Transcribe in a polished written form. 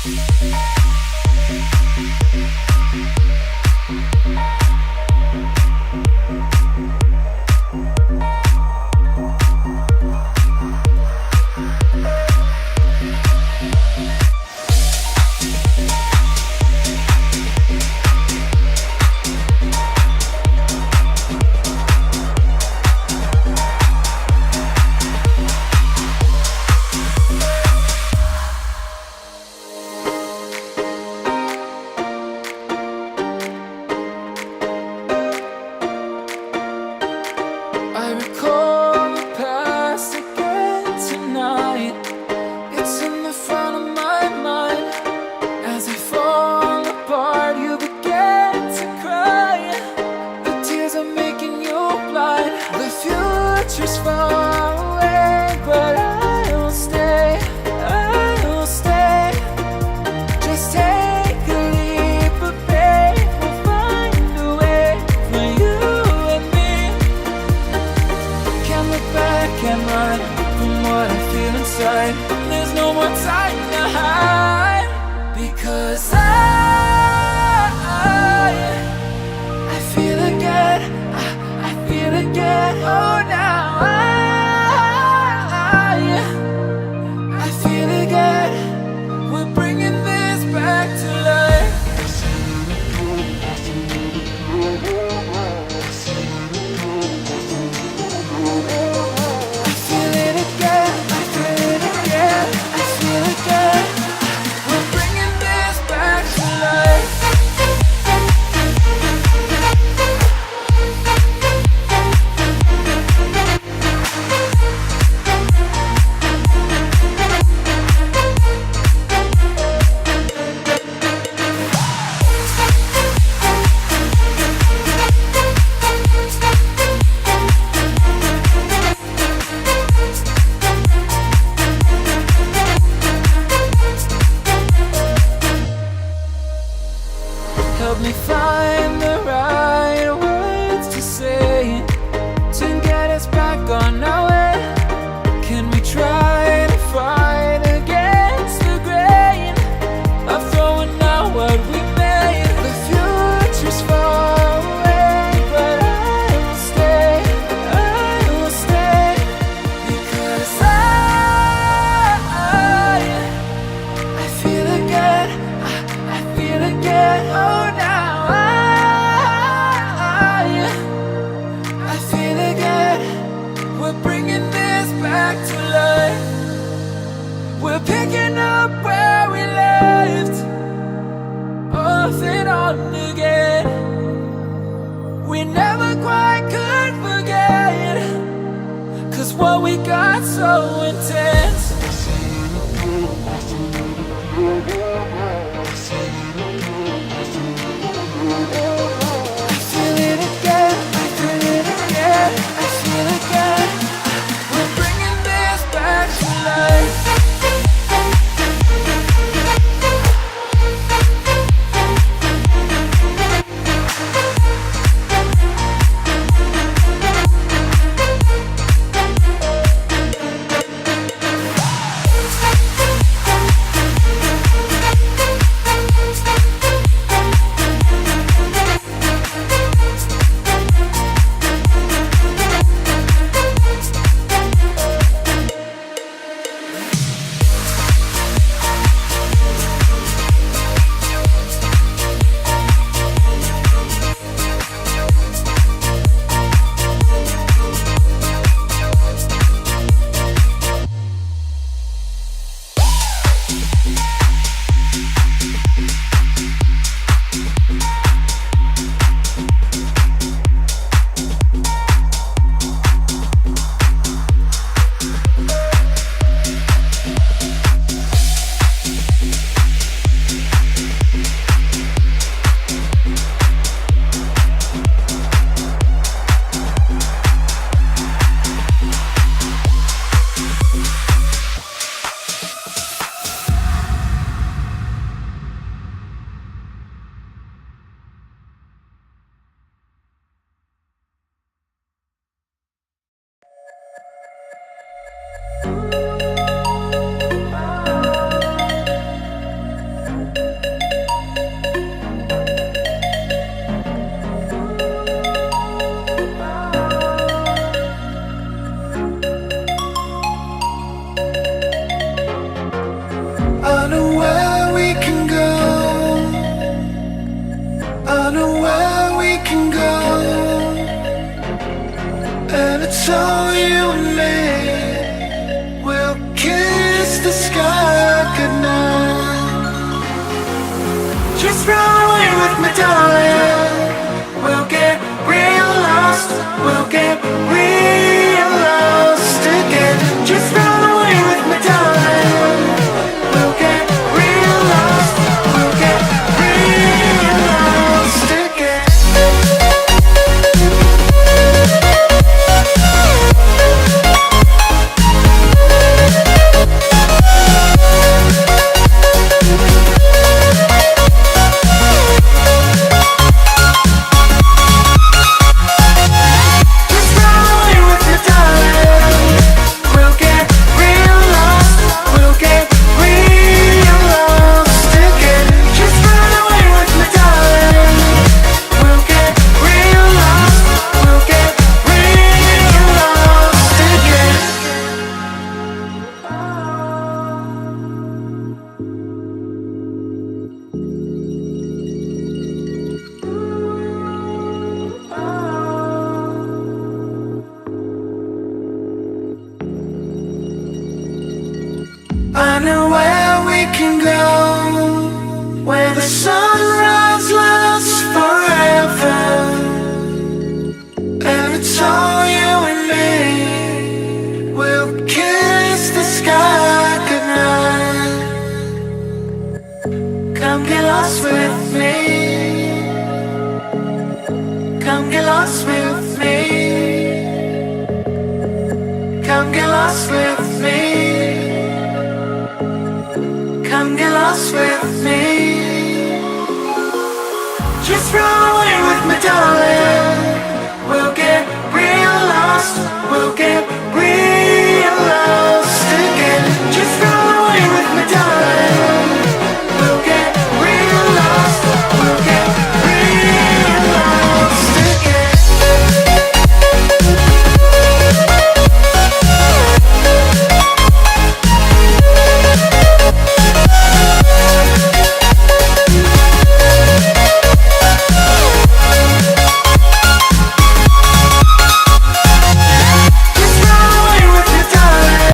I recall the past again tonight. It's in the front of my mind. As I fall apart, you begin to cry. The tears are making you blind. The future's far away, but I'll stay, I'll stay. Just take a leap of faith. We'll find a way for you and me. Can't look back, can't run from what I feel inside. There's no more time to hide, because I feel again, I feel again. Oh, now I feel again. We're bringing this back to life. I feel it again, I feel it again, I feel again. We're bringing this back so you and me will kiss the sky goodnight. Just run away with me, darling. We'll get real lost. We'll get real lost again. Just run away with me, darling. We'll get real lost. We'll get real lost again. I know where we can go, where the sunrise lasts forever, and it's all you and me. We'll kiss the sky goodnight. Come get lost with me. Come get lost with me. Come get lost with me. Come get lost with me. Just run away with me, darling.